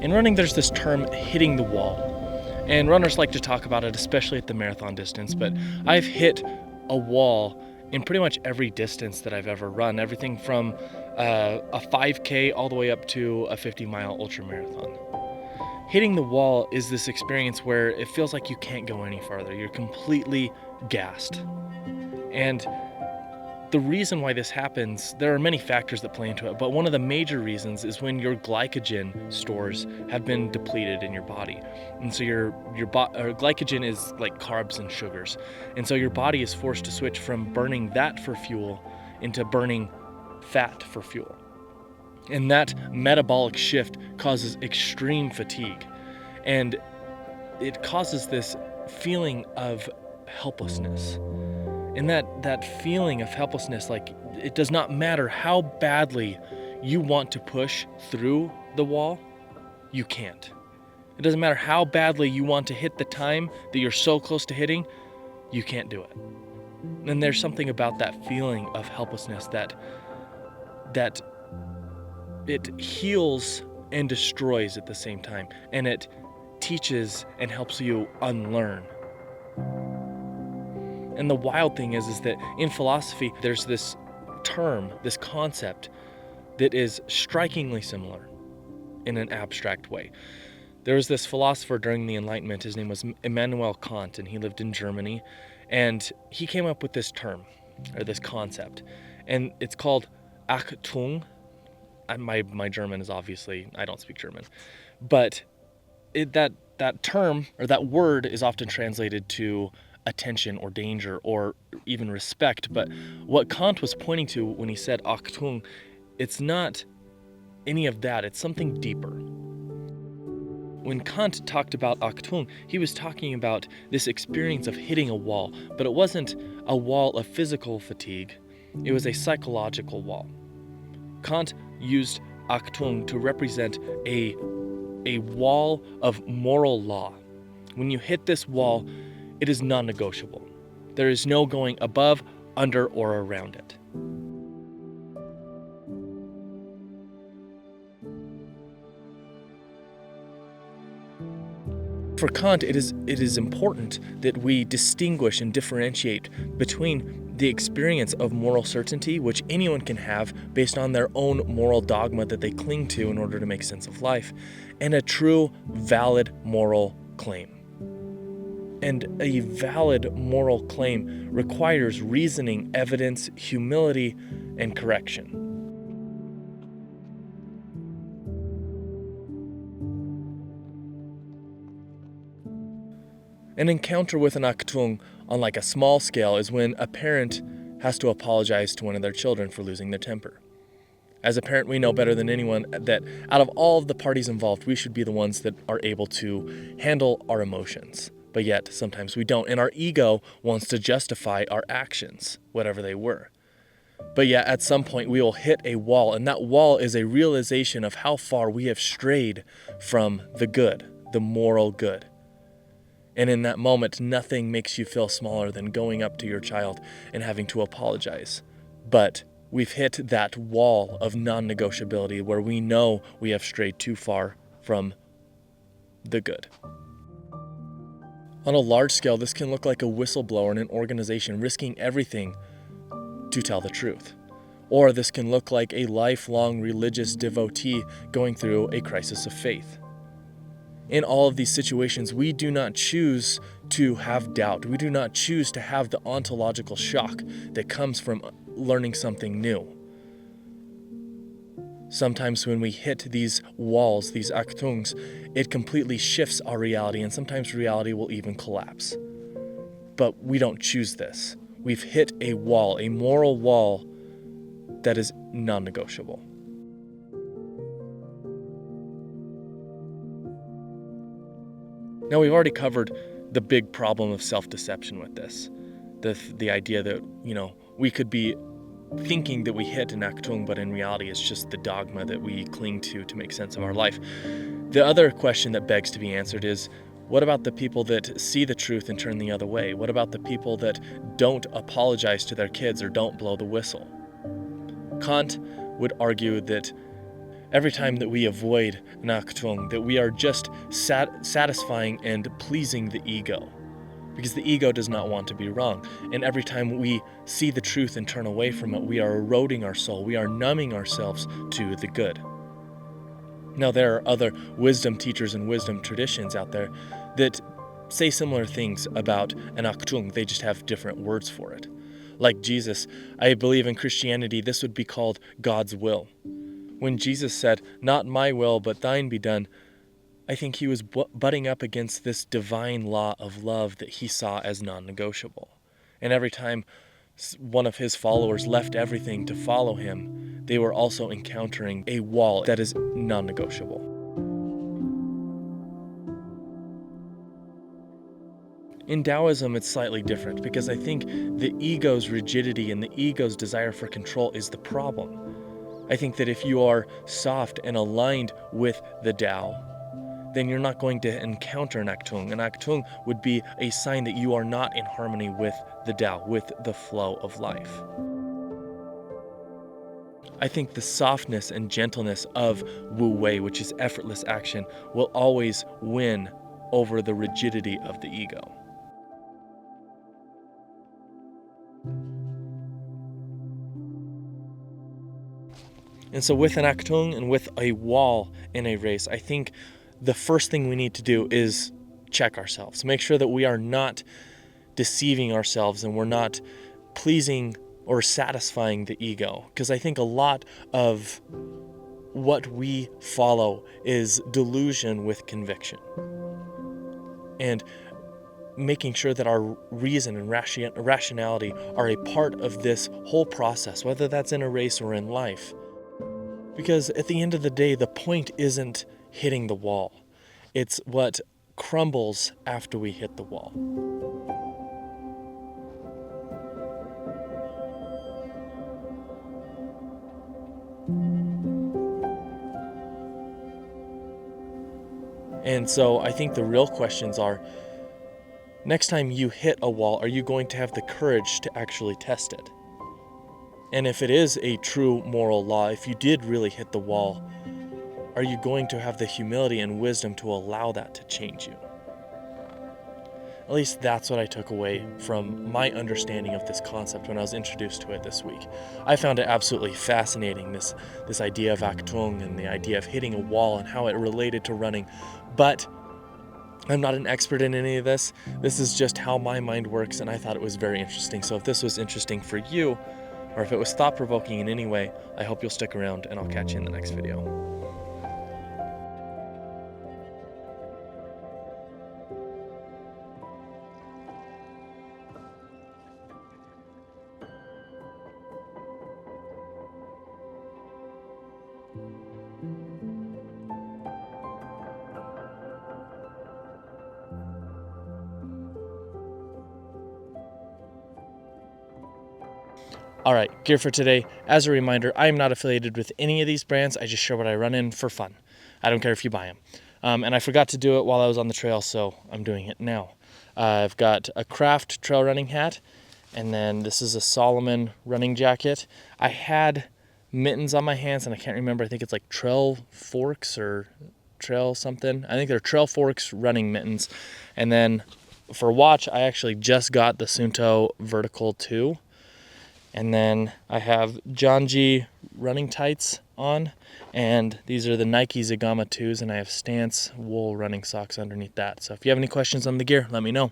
In running, there's this term, hitting the wall. And runners like to talk about it, especially at the marathon distance, but I've hit a wall in pretty much every distance that I've ever run, everything from a 5K all the way up to a 50-mile ultra marathon. Hitting the wall is this experience where it feels like you can't go any farther. You're completely gassed. And the reason why this happens, there are many factors that play into it, but one of the major reasons is when your glycogen stores have been depleted in your body. And so glycogen is like carbs and sugars. And so your body is forced to switch from burning that for fuel into burning fat for fuel. And that metabolic shift causes extreme fatigue. And it causes this feeling of helplessness. And that feeling of helplessness, like it does not matter how badly you want to push through the wall, you can't. It doesn't matter how badly you want to hit the time that you're so close to hitting, you can't do it. And there's something about that feeling of helplessness that it heals and destroys at the same time, and it teaches and helps you unlearn. And the wild thing is that in philosophy, there's this term, this concept that is strikingly similar in an abstract way. There was this philosopher during the Enlightenment, his name was Immanuel Kant, and he lived in Germany, and he came up with this term, or this concept, and it's called Achtung. My German is obviously, I don't speak German, but that term, or that word, is often translated to attention or danger or even respect. But what Kant was pointing to when he said Achtung, it's not any of that, it's something deeper. When Kant talked about Achtung, he was talking about this experience of hitting a wall, but it wasn't a wall of physical fatigue, it was a psychological wall. Kant used Achtung to represent a wall of moral law. When you hit this wall, it is non-negotiable. There is no going above, under, or around it. For Kant, it is important that we distinguish and differentiate between the experience of moral certainty, which anyone can have based on their own moral dogma that they cling to in order to make sense of life, and a true, valid moral claim. And a valid moral claim requires reasoning, evidence, humility, and correction. An encounter with an Achtung on like a small scale is when a parent has to apologize to one of their children for losing their temper. As a parent, we know better than anyone that out of all of the parties involved, we should be the ones that are able to handle our emotions. But yet, sometimes we don't, and our ego wants to justify our actions, whatever they were. But yet, at some point, we will hit a wall, and that wall is a realization of how far we have strayed from the good, the moral good. And in that moment, nothing makes you feel smaller than going up to your child and having to apologize. But we've hit that wall of non-negotiability where we know we have strayed too far from the good. On a large scale, this can look like a whistleblower in an organization risking everything to tell the truth. Or this can look like a lifelong religious devotee going through a crisis of faith. In all of these situations, we do not choose to have doubt. We do not choose to have the ontological shock that comes from learning something new. Sometimes when we hit these walls, these Achtungs, it completely shifts our reality, and sometimes reality will even collapse. But we don't choose this. We've hit a wall, a moral wall that is non-negotiable. Now, we've already covered the big problem of self-deception with this. The idea that, we could be thinking that we hit an Achtung, but in reality it's just the dogma that we cling to make sense of our life. The other question that begs to be answered is, what about the people that see the truth and turn the other way? What about the people that don't apologize to their kids or don't blow the whistle? Kant would argue that every time that we avoid an Achtung, that we are just satisfying and pleasing the ego. Because the ego does not want to be wrong. And every time we see the truth and turn away from it, we are eroding our soul. We are numbing ourselves to the good. Now, there are other wisdom teachers and wisdom traditions out there that say similar things about an Achtung. They just have different words for it. Like Jesus, I believe in Christianity, this would be called God's will. When Jesus said, "Not my will, but thine be done," I think he was butting up against this divine law of love that he saw as non-negotiable. And every time one of his followers left everything to follow him, they were also encountering a wall that is non-negotiable. In Taoism, it's slightly different because I think the ego's rigidity and the ego's desire for control is the problem. I think that if you are soft and aligned with the Tao, then you're not going to encounter an Achtung. An Achtung would be a sign that you are not in harmony with the Tao, with the flow of life. I think the softness and gentleness of Wu Wei, which is effortless action, will always win over the rigidity of the ego. And so with an Achtung and with a wall in a race, I think the first thing we need to do is check ourselves. Make sure that we are not deceiving ourselves and we're not pleasing or satisfying the ego. Because I think a lot of what we follow is delusion with conviction. And making sure that our reason and rationality are a part of this whole process, whether that's in a race or in life. Because at the end of the day, the point isn't hitting the wall. It's what crumbles after we hit the wall. And so I think the real questions are, next time you hit a wall, are you going to have the courage to actually test it? And if it is a true moral law, if you did really hit the wall, are you going to have the humility and wisdom to allow that to change you? At least that's what I took away from my understanding of this concept when I was introduced to it this week. I found it absolutely fascinating, this idea of Achtung and the idea of hitting a wall and how it related to running. But I'm not an expert in any of this. This is just how my mind works, and I thought it was very interesting. So if this was interesting for you, or if it was thought-provoking in any way, I hope you'll stick around, and I'll catch you in the next video. All right, gear for today. As a reminder, I am not affiliated with any of these brands. I just share what I run in for fun. I don't care if you buy them. And I forgot to do it while I was on the trail, so I'm doing it now. I've got a Craft trail running hat, and then this is a Solomon running jacket. I had mittens on my hands, and I can't remember. I think it's like Trail Forks or Trail something. I think they're Trail Forks running mittens. And then for watch, I actually just got the Sunto Vertical 2. And then I have John G running tights on, and these are the Nike Zagama 2s, and I have Stance wool running socks underneath that. So if you have any questions on the gear, let me know.